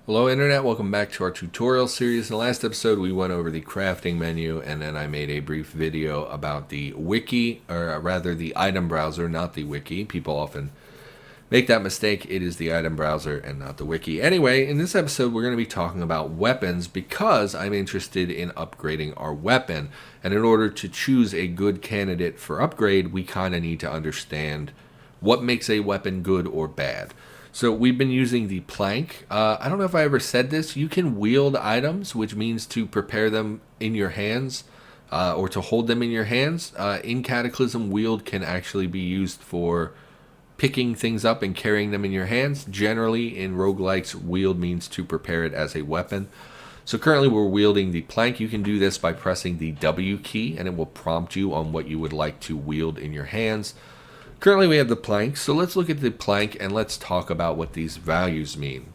Hello Internet, welcome back to our tutorial series. In the last episode we went over the crafting menu and then I made a brief video about the wiki, or rather the item browser, not the wiki. People often make that mistake. It is the item browser and not the wiki. Anyway, in this episode we're going to be talking about weapons because I'm interested in upgrading our weapon. And in order to choose a good candidate for upgrade, we kind of need to understand what makes a weapon good or bad. So we've been using the plank. I don't know if I ever said this. You can wield items, which means to prepare them in your hands or to hold them in your hands. In Cataclysm, wield can actually be used for picking things up and carrying them in your hands. Generally, in roguelikes, wield means to prepare it as a weapon. So currently we're wielding the plank. You can do this by pressing the W key, and it will prompt you on what you would like to wield in your hands. Currently we have the plank, so let's look at the plank and let's talk about what these values mean.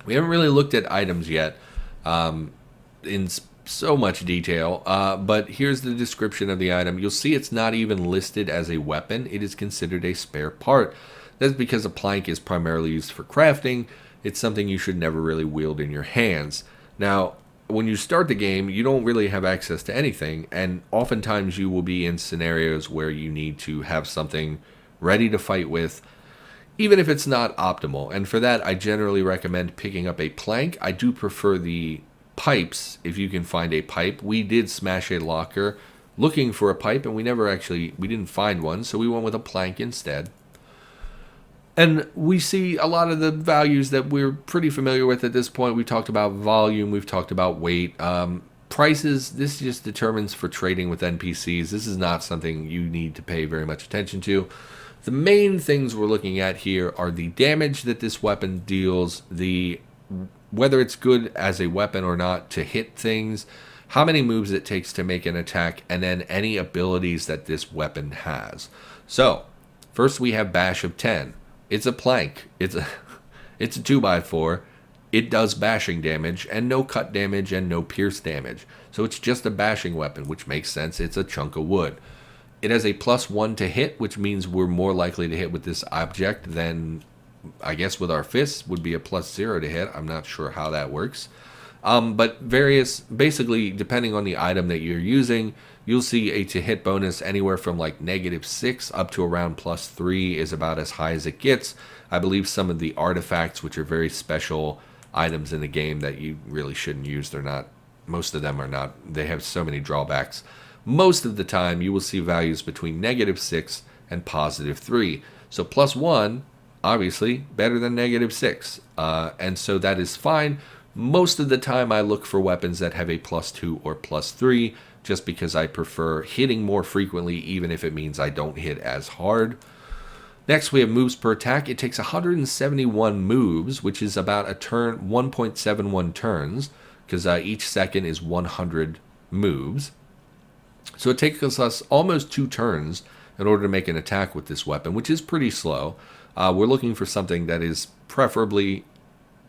We haven't really looked at items yet in so much detail, but here's the description of the item. You'll see it's not even listed as a weapon. It is considered a spare part. That's because a plank is primarily used for crafting. It's something you should never really wield in your hands. Now, when you start the game, you don't really have access to anything, and oftentimes you will be in scenarios where you need to have something ready to fight with, even if it's not optimal. And for that, I generally recommend picking up a plank. I do prefer the pipes if you can find a pipe. We did smash a locker looking for a pipe, and we didn't find one, so we went with a plank instead. And we see a lot of the values that we're pretty familiar with at this point. We've talked about volume, we've talked about weight. Prices, this just determines for trading with NPCs. This is not something you need to pay very much attention to. The main things we're looking at here are the damage that this weapon deals, whether it's good as a weapon or not to hit things, how many moves it takes to make an attack, and then any abilities that this weapon has. So, first we have Bash of 10. It's a plank. It's a 2x4. It does bashing damage and no cut damage and no pierce damage. So it's just a bashing weapon, which makes sense. It's a chunk of wood. It has a +1 to hit, which means we're more likely to hit with this object than, I guess, with our fists would be a +0 to hit. I'm not sure how that works. But basically, depending on the item that you're using, you'll see a to hit bonus anywhere from like -6 up to around +3 is about as high as it gets. I believe some of the artifacts, which are very special items in the game that you really shouldn't use, most of them are not, they have so many drawbacks. Most of the time you will see values between -6 and +3. So +1, obviously, better than -6. And so that is fine. Most of the time I look for weapons that have a +2 or +3, just because I prefer hitting more frequently, even if it means I don't hit as hard. Next, we have moves per attack. It takes 171 moves, which is about a turn, 1.71 turns, because each second is 100 moves. So it takes us almost 2 turns in order to make an attack with this weapon, which is pretty slow. We're looking for something that is preferably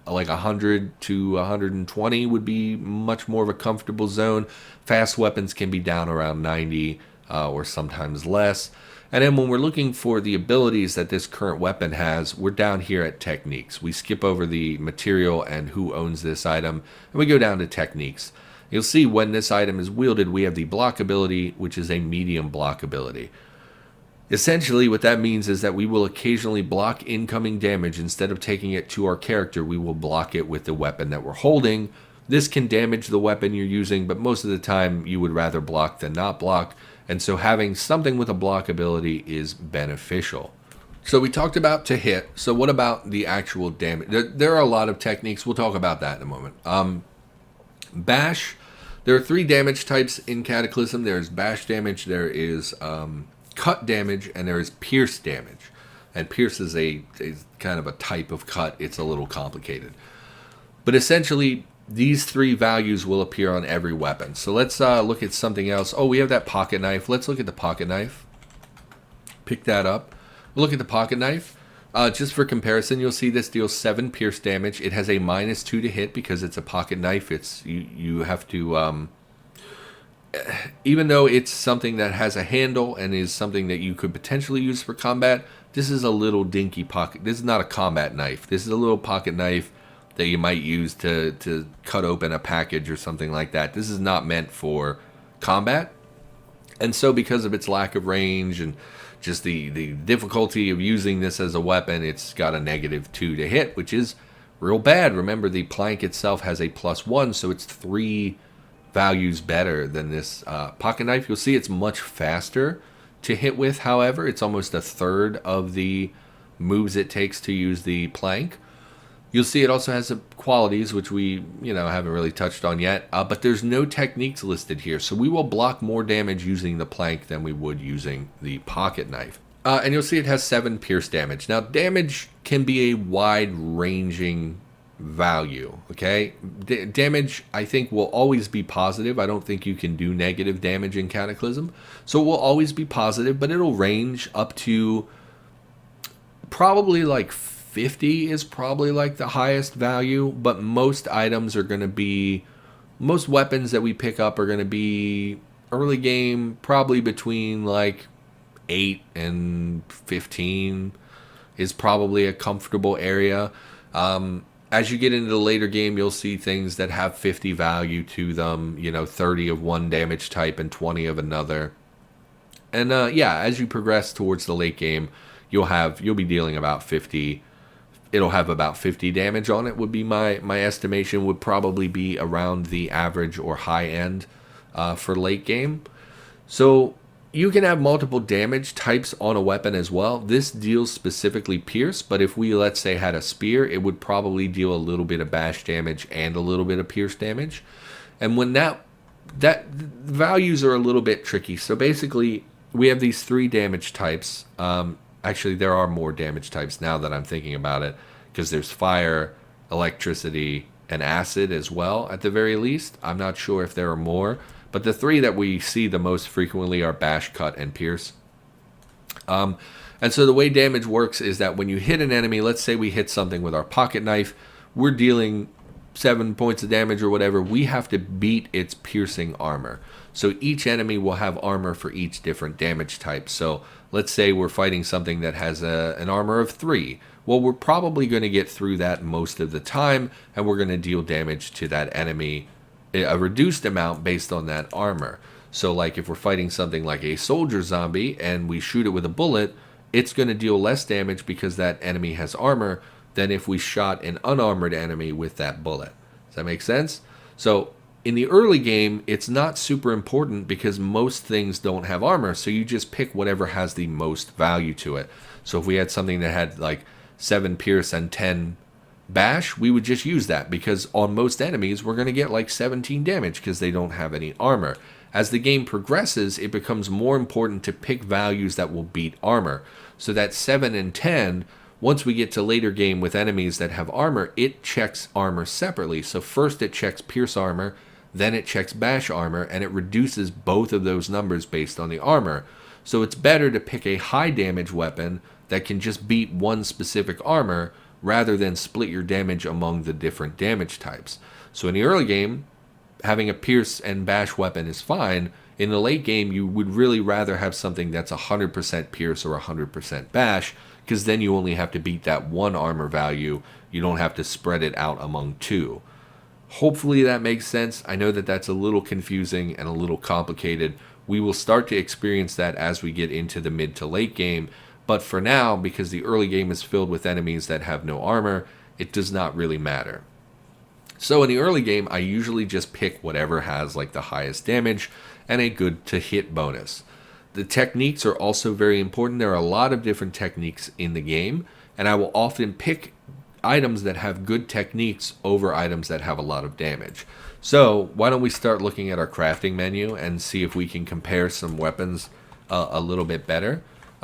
like 100 to 120 would be much more of a comfortable zone. Fast weapons can be down around 90 or sometimes less. And then when we're looking for the abilities that this current weapon has, we're down here at techniques. We skip over the material and who owns this item, and we go down to techniques. You'll see when this item is wielded, we have the block ability, which is a medium block ability. Essentially, what that means is that we will occasionally block incoming damage. Instead of taking it to our character, we will block it with the weapon that we're holding. This can damage the weapon you're using, but most of the time you would rather block than not block. And so having something with a block ability is beneficial. So we talked about to hit. So what about the actual damage? There are a lot of techniques. We'll talk about that in a moment. Bash. There are 3 damage types in Cataclysm. There's bash damage. There is cut damage, and there is pierce damage. And pierce is a kind of a type of cut. It's a little complicated. But essentially, these 3 values will appear on every weapon. So let's look at something else. Oh, we have that Pocketknife. Let's look at the Pocketknife. Pick that up. We'll look at the Pocketknife. Just for comparison, you'll see this deals 7 pierce damage. It has a -2 to hit because it's a Pocketknife. You have to even though it's something that has a handle and is something that you could potentially use for combat, this is a little dinky pocket. This is not a combat knife. This is a little pocket knife that you might use to cut open a package or something like that. This is not meant for combat. And so because of its lack of range and just the difficulty of using this as a weapon, it's got a -2 to hit, which is real bad. Remember, the plank itself has a +1, so it's 3 values better than this pocket knife. You'll see it's much faster to hit with, however. It's almost a third of the moves it takes to use the plank. You'll see it also has qualities, which we haven't really touched on yet, but there's no techniques listed here. So we will block more damage using the plank than we would using the pocket knife. And you'll see it has 7 pierce damage. Now, damage can be a wide-ranging value, okay? Damage, I think, will always be positive. I don't think you can do negative damage in Cataclysm. So it will always be positive, but it'll range up to probably like 50 is probably like the highest value, but most items are going to be, most weapons that we pick up are going to be early game, probably between like 8 and 15 is probably a comfortable area. As you get into the later game, you'll see things that have 50 value to them, 30 of one damage type and 20 of another. And yeah, as you progress towards the late game, you'll be dealing about 50. It'll have about 50 damage on it, would be my estimation, would probably be around the average or high end for late game. So you can have multiple damage types on a weapon as well. This deals specifically pierce, but if we, let's say, had a spear, it would probably deal a little bit of bash damage and a little bit of pierce damage. And when that values are a little bit tricky. So basically, we have these 3 damage types. Actually, there are more damage types now that I'm thinking about it, because there's fire, electricity, and acid as well, at the very least. I'm not sure if there are more, but the 3 that we see the most frequently are bash, cut, and pierce. And so the way damage works is that when you hit an enemy, let's say we hit something with our pocket knife, we're dealing 7 points of damage or whatever, we have to beat its piercing armor. So each enemy will have armor for each different damage type. So let's say we're fighting something that has an armor of 3. Well, we're probably going to get through that most of the time, and we're going to deal damage to that enemy, a reduced amount based on that armor. So like if we're fighting something like a soldier zombie and we shoot it with a bullet, it's going to deal less damage because that enemy has armor than if we shot an unarmored enemy with that bullet. Does that make sense? So in the early game, it's not super important because most things don't have armor, so you just pick whatever has the most value to it. So if we had something that had like 7 pierce and 10 bash, we would just use that because on most enemies, we're going to get like 17 damage because they don't have any armor. As the game progresses, it becomes more important to pick values that will beat armor. So that 7 and 10, once we get to later game with enemies that have armor, it checks armor separately. So first it checks pierce armor, then it checks bash armor, and it reduces both of those numbers based on the armor. So it's better to pick a high damage weapon that can just beat one specific armor rather than split your damage among the different damage types. So in the early game, having a pierce and bash weapon is fine. In the late game, you would really rather have something that's 100% pierce or 100% bash, because then you only have to beat that one armor value. You don't have to spread it out among 2. Hopefully that makes sense. I know that that's a little confusing and a little complicated. We will start to experience that as we get into the mid to late game. But for now, because the early game is filled with enemies that have no armor, it does not really matter. So in the early game, I usually just pick whatever has like the highest damage and a good to hit bonus. The techniques are also very important. There are a lot of different techniques in the game, and I will often pick items that have good techniques over items that have a lot of damage. So why don't we start looking at our crafting menu and see if we can compare some weapons a little bit better.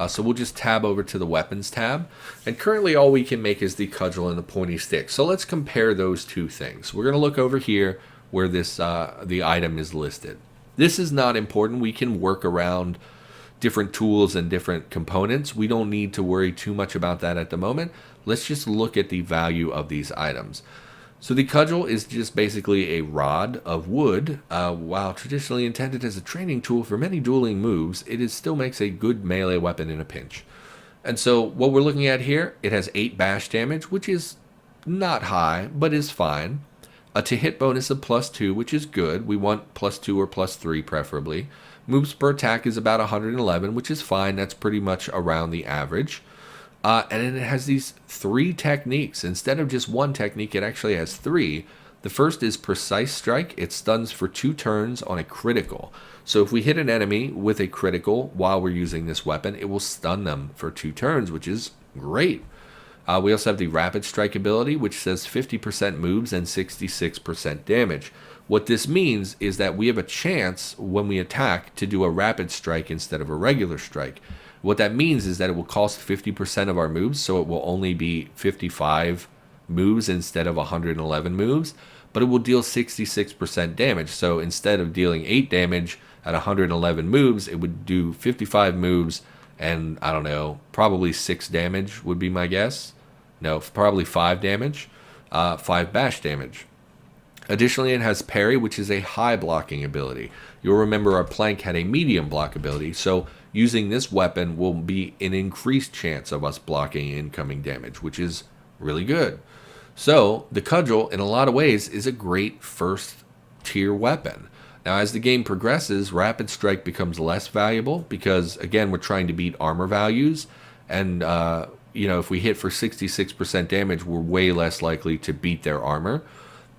So we'll just tab over to the weapons tab, and currently all we can make is the cudgel and the pointy stick. So let's compare those 2 things. We're going to look over here where this the item is listed. This is not important. We can work around different tools and different components. We don't need to worry too much about that at the moment. Let's just look at the value of these items. So the cudgel is just basically a rod of wood. While traditionally intended as a training tool for many dueling moves, it still makes a good melee weapon in a pinch. And so what we're looking at here, it has 8 bash damage, which is not high, but is fine. A to hit bonus of +2, which is good. We want +2 or +3 preferably. Moves per attack is about 111, which is fine. That's pretty much around the average. And then it has these 3 techniques. Instead of just 1 technique, it actually has 3. The first is Precise Strike. It stuns for 2 turns on a critical. So if we hit an enemy with a critical while we're using this weapon, it will stun them for 2 turns, which is great. We also have the Rapid Strike ability, which says 50% moves and 66% damage. What this means is that we have a chance when we attack to do a Rapid Strike instead of a regular strike. What that means is that it will cost 50% of our moves, so it will only be 55 moves instead of 111 moves, but it will deal 66% damage. So instead of dealing 8 damage at 111 moves, it would do 55 moves and, I don't know, probably 6 damage would be my guess. No, probably 5 damage, 5 bash damage. Additionally, it has Parry, which is a high blocking ability. You'll remember our Plank had a medium block ability, so using this weapon will be an increased chance of us blocking incoming damage, which is really good. So, the Cudgel, in a lot of ways, is a great first tier weapon. Now, as the game progresses, Rapid Strike becomes less valuable because, again, we're trying to beat armor values, and, if we hit for 66% damage, we're way less likely to beat their armor.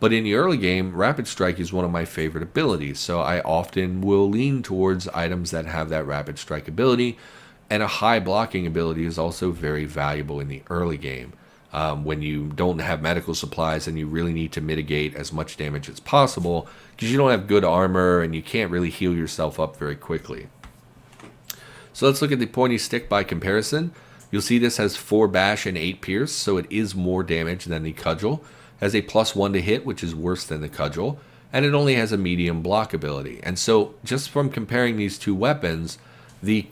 But in the early game, Rapid Strike is one of my favorite abilities, so I often will lean towards items that have that Rapid Strike ability, and a high blocking ability is also very valuable in the early game. When you don't have medical supplies and you really need to mitigate as much damage as possible, because you don't have good armor and you can't really heal yourself up very quickly. So let's look at the pointy stick by comparison. You'll see this has 4 bash and 8 pierce, so it is more damage than the Cudgel. Has a +1 to hit, which is worse than the Cudgel, and it only has a medium block ability. And so, just from comparing these 2 weapons, the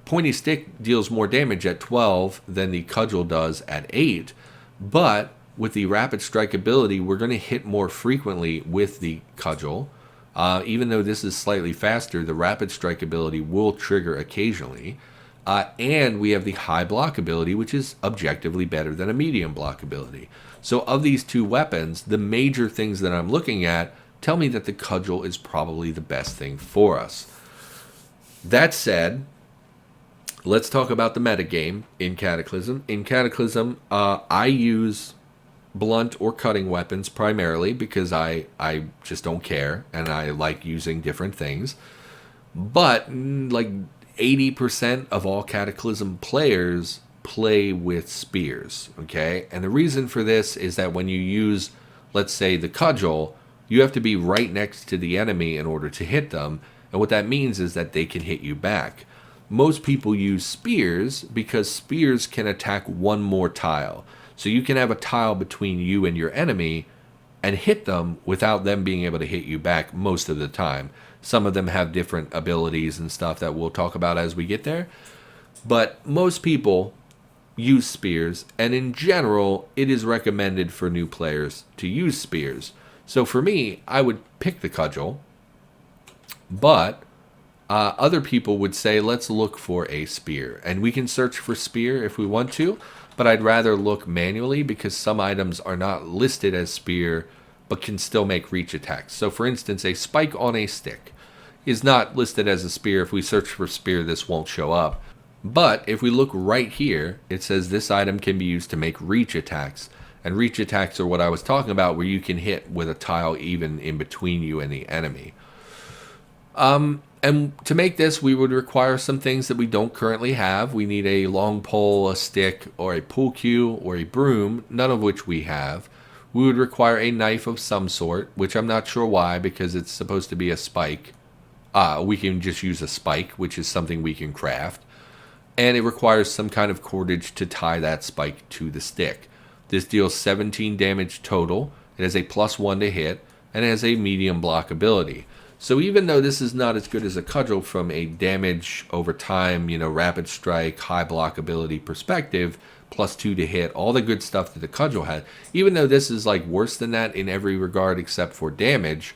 pointy stick deals more damage at 12 than the Cudgel does at 8, but with the Rapid Strike ability, we're going to hit more frequently with the Cudgel. Even though this is slightly faster, the Rapid Strike ability will trigger occasionally. And we have the high block ability, which is objectively better than a medium block ability. So of these 2 weapons, the major things that I'm looking at tell me that the Cudgel is probably the best thing for us. That said, let's talk about the metagame in Cataclysm. In Cataclysm, I use blunt or cutting weapons primarily because I just don't care, and I like using different things. But, 80% of all Cataclysm players play with spears, okay? And the reason for this is that when you use, let's say, the Cudgel, you have to be right next to the enemy in order to hit them, and what that means is that they can hit you back. Most people use spears because spears can attack one more tile. So you can have a tile between you and your enemy and hit them without them being able to hit you back most of the time. Some of them have different abilities and stuff that we'll talk about as we get there. But most people use spears, and in general, it is recommended for new players to use spears. So for me, I would pick the Cudgel, but other people would say, let's look for a spear. And we can search for spear if we want to, but I'd rather look manually because some items are not listed as spear, but can still make reach attacks. So for instance, a spike on a stick is not listed as a spear. If we search for spear, this won't show up. But if we look right here, it says this item can be used to make reach attacks. And reach attacks are what I was talking about, where you can hit with a tile even in between you and the enemy. And to make this, we would require some things that we don't currently have. We need a long pole, a stick, or a pool cue, or a broom, none of which we have. We would require a knife of some sort, which I'm not sure why, because it's supposed to be a spike. We can just use a spike, which is something we can craft. And it requires some kind of cordage to tie that spike to the stick. This deals 17 damage total. It has a +1 to hit, and it has a medium block ability. So even though this is not as good as a Cudgel from a damage over time, rapid strike, high block ability perspective, +2 to hit, all the good stuff that the Cudgel had, even though this is worse than that in every regard except for damage,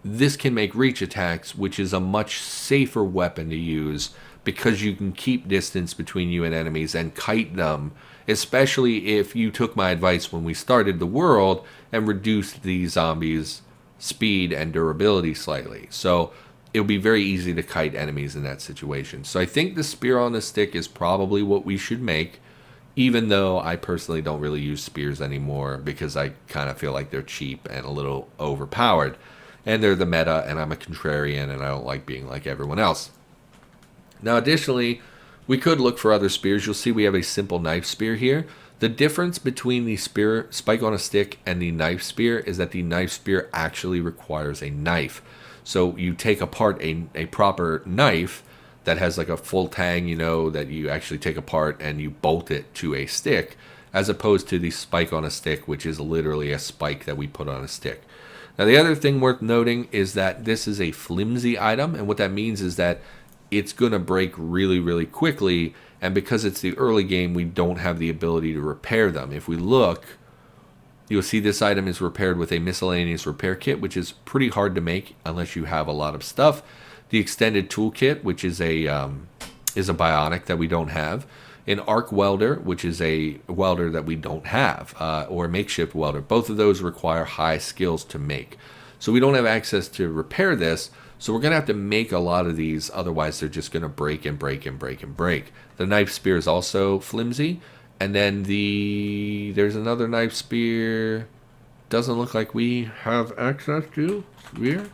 this can make reach attacks, which is a much safer weapon to use because you can keep distance between you and enemies and kite them especially if you took my advice when we started the world and reduced the zombies' speed and durability slightly. So it'll be very easy to kite enemies in that situation. So I think the spear on the stick is probably what we should make, even though I personally don't really use spears anymore because I kind of feel like they're cheap and a little overpowered. And they're the meta, and I'm a contrarian, and I don't like being like everyone else. Now, additionally, we could look for other spears. You'll see we have a simple knife spear here. The difference between the spear spike on a stick and the knife spear is that the knife spear actually requires a knife. So you take apart a proper knife that has like a full tang, that you actually take apart and you bolt it to a stick, as opposed to the spike on a stick, which is literally a spike that we put on a stick. Now, the other thing worth noting is that this is a flimsy item, and what that means is that it's going to break really, really quickly, and because it's the early game, we don't have the ability to repair them. If we look, you'll see this item is repaired with a miscellaneous repair kit, which is pretty hard to make unless you have a lot of stuff. The extended toolkit, which is a bionic that we don't have. An arc welder, which is a welder that we don't have, or a makeshift welder. Both of those require high skills to make. So we don't have access to repair this, so we're going to have to make a lot of these, otherwise they're just going to break and break and break and break. The knife spear is also flimsy, and then there's another knife spear. Doesn't look like we have access to. Weird.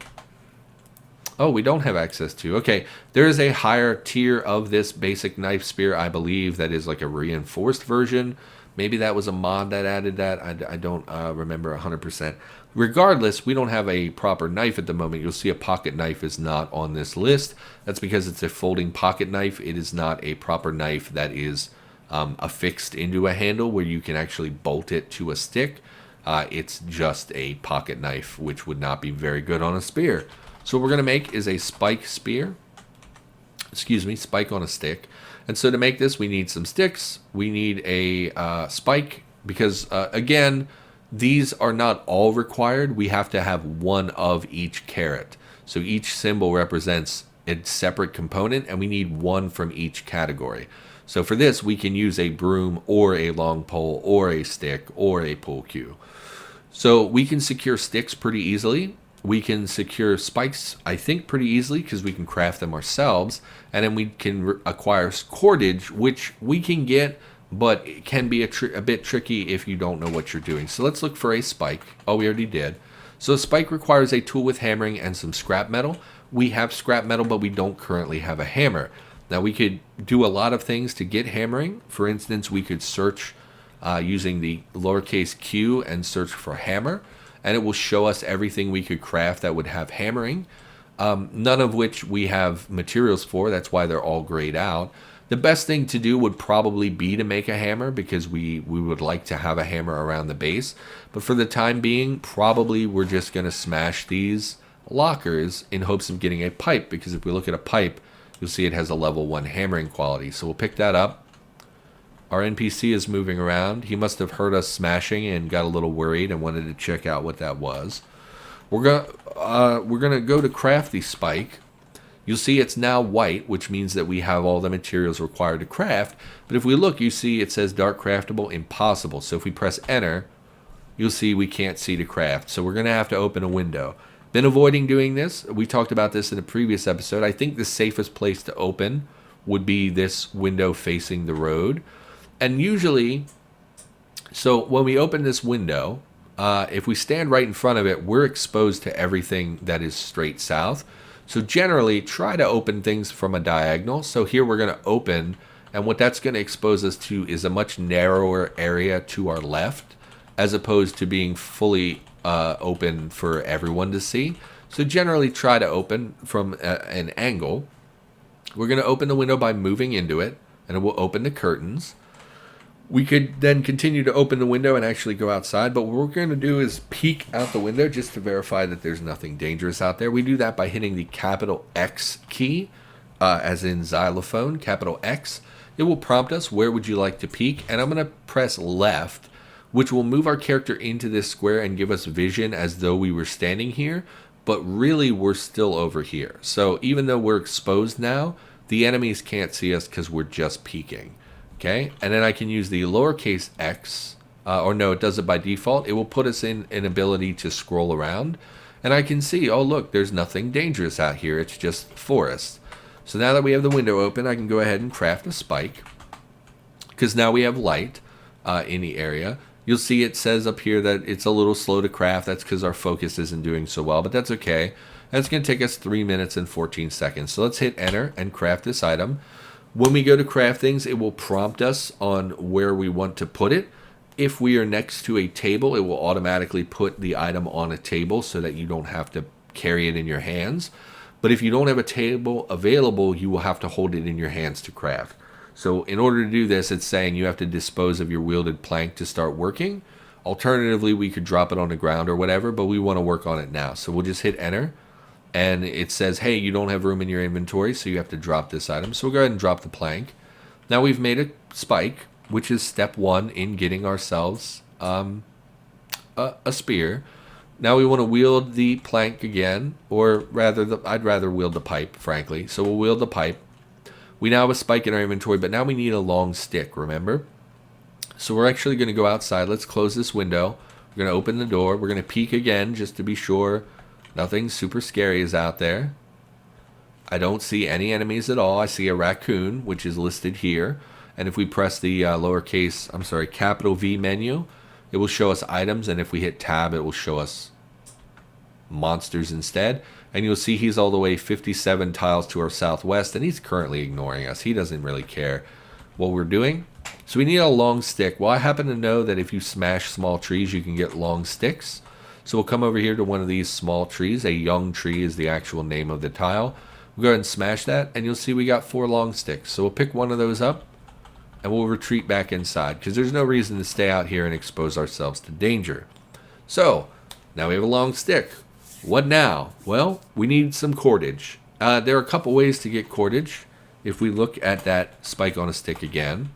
Oh, we don't have access to. Okay, there is a higher tier of this basic knife spear, I believe, that is like a reinforced version. Maybe that was a mod that added that. I don't remember 100%. Regardless, we don't have a proper knife at the moment. You'll see a pocket knife is not on this list. That's because it's a folding pocket knife. It is not a proper knife that is affixed into a handle where you can actually bolt it to a stick. It's just a pocket knife, which would not be very good on a spear. So what we're going to make is a spike spear. Spike on a stick. And so to make this, we need some sticks. We need a spike because, again, these are not all required. We have to have one of each caret. So each symbol represents a separate component, and we need one from each category. So for this, we can use a broom or a long pole or a stick or a pull cue. So we can secure sticks pretty easily. We can secure spikes, I think, pretty easily because we can craft them ourselves. And then we can acquire cordage, which we can get, but it can be a bit tricky if you don't know what you're doing. So let's look for a spike. Oh, we already did. So a spike requires a tool with hammering and some scrap metal. We have scrap metal, but we don't currently have a hammer. Now, we could do a lot of things to get hammering. For instance, we could search using the lowercase q and search for hammer, and it will show us everything we could craft that would have hammering, none of which we have materials for. That's why they're all grayed out. The best thing to do would probably be to make a hammer because we would like to have a hammer around the base. But for the time being, probably we're just going to smash these lockers in hopes of getting a pipe, because if we look at a pipe, you'll see it has a level 1 hammering quality. So we'll pick that up. Our NPC is moving around. He must have heard us smashing and got a little worried and wanted to check out what that was. We're gonna go to craft the spike. You'll see it's now white, which means that we have all the materials required to craft. But if we look, you see it says dark craftable impossible. So if we press enter, you'll see we can't see to craft. So we're gonna have to open a window. Been avoiding doing this. We talked about this in a previous episode. I think the safest place to open would be this window facing the road. And usually, so when we open this window, if we stand right in front of it, we're exposed to everything that is straight south. So generally, try to open things from a diagonal. So here we're going to open, and what that's going to expose us to is a much narrower area to our left, as opposed to being fully open for everyone to see. So generally, try to open from an angle. We're going to open the window by moving into it, and it will open the curtains. We could then continue to open the window and actually go outside, but what we're going to do is peek out the window just to verify that there's nothing dangerous out there. We do that by hitting the capital X key, as in xylophone, capital X. It will prompt us, where would you like to peek? And I'm going to press left, which will move our character into this square and give us vision as though we were standing here, but really we're still over here. So even though we're exposed now, the enemies can't see us because we're just peeking. Okay, and then I can use the lowercase x, or no, it does it by default. It will put us in an ability to scroll around, and I can see, oh look, there's nothing dangerous out here. It's just forest. So now that we have the window open, I can go ahead and craft a spike, because now we have light in the area. You'll see it says up here that it's a little slow to craft. That's because our focus isn't doing so well, but that's okay. That's going to take us 3 minutes and 14 seconds. So let's hit enter and craft this item. When we go to craft things, it will prompt us on where we want to put it. If we are next to a table, it will automatically put the item on a table so that you don't have to carry it in your hands. But if you don't have a table available, you will have to hold it in your hands to craft. So in order to do this, it's saying you have to dispose of your wielded plank to start working. Alternatively, we could drop it on the ground or whatever, but we want to work on it now. So we'll just hit enter. And it says, hey, you don't have room in your inventory, so you have to drop this item. So we'll go ahead and drop the plank. Now we've made a spike, which is step 1 in getting ourselves a spear. Now we want to wield the plank again, or rather, I'd rather wield the pipe, frankly. So we'll wield the pipe. We now have a spike in our inventory, but now we need a long stick, remember? So we're actually going to go outside. Let's close this window. We're going to open the door. We're going to peek again just to be sure nothing super scary is out there. I don't see any enemies at all. I see a raccoon, which is listed here. And if we press the capital V menu, it will show us items. And if we hit tab, it will show us monsters instead. And you'll see he's all the way 57 tiles to our southwest, and he's currently ignoring us. He doesn't really care what we're doing. So we need a long stick. Well, I happen to know that if you smash small trees, you can get long sticks. So we'll come over here to one of these small trees. A young tree is the actual name of the tile. We'll go ahead and smash that, and you'll see we got 4 long sticks. So we'll pick one of those up, and we'll retreat back inside, because there's no reason to stay out here and expose ourselves to danger. So now we have a long stick. What now? Well, we need some cordage. There are a couple ways to get cordage. If we look at that spike on a stick again,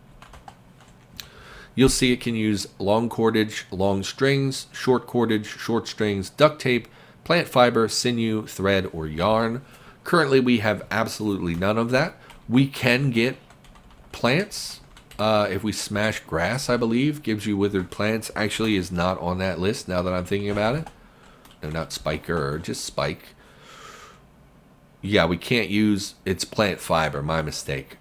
you'll see it can use long cordage, long strings, short cordage, short strings, duct tape, plant fiber, sinew, thread, or yarn. Currently, we have absolutely none of that. We can get plants. If we smash grass, I believe, gives you withered plants. Actually is not on that list now that I'm thinking about it. No, not spiker, just spike. Yeah, we can't use, it's plant fiber, my mistake.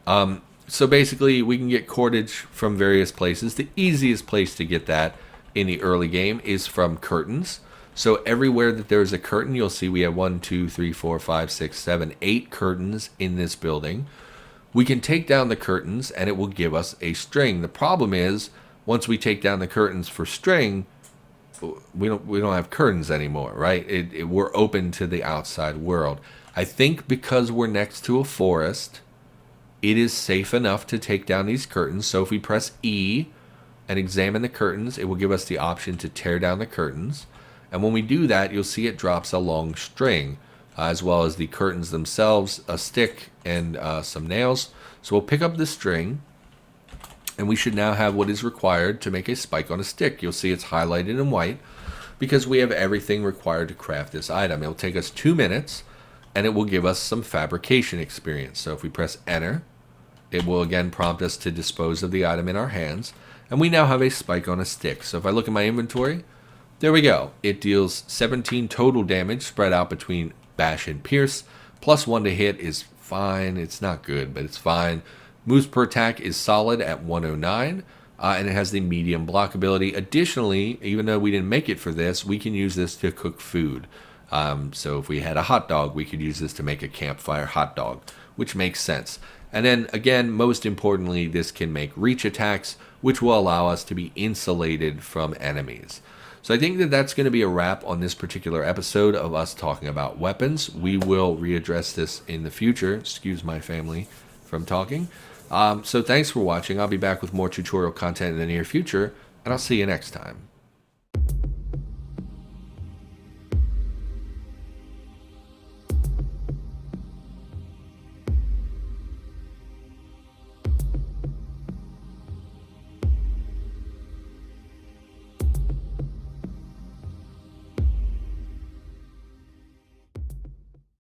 So basically, we can get cordage from various places. The easiest place to get that in the early game is from curtains. So everywhere that there's a curtain, you'll see we have 1, 2, 3, 4, 5, 6, 7, 8 curtains in this building. We can take down the curtains, and it will give us a string. The problem is, once we take down the curtains for string, we don't have curtains anymore, right? We're open to the outside world. I think because we're next to a forest, it is safe enough to take down these curtains. So if we press E and examine the curtains, it will give us the option to tear down the curtains. And when we do that, you'll see it drops a long string, as well as the curtains themselves, a stick, and some nails. So we'll pick up the string, and we should now have what is required to make a spike on a stick. You'll see it's highlighted in white because we have everything required to craft this item. It'll take us 2 minutes, and it will give us some fabrication experience. So if we press enter, it will again prompt us to dispose of the item in our hands, and we now have a spike on a stick. So if I look at my inventory, there we go. It deals 17 total damage spread out between bash and pierce. +1 to hit is fine. It's not good, but it's fine. Moves per attack is solid at 109, and it has the medium block ability. Additionally, even though we didn't make it for this, we can use this to cook food. So if we had a hot dog, we could use this to make a campfire hot dog, which makes sense. And then again, most importantly, this can make reach attacks, which will allow us to be insulated from enemies. So I think that that's going to be a wrap on this particular episode of us talking about weapons. We will readdress this in the future. Excuse my family from talking. So thanks for watching. I'll be back with more tutorial content in the near future, and I'll see you next time.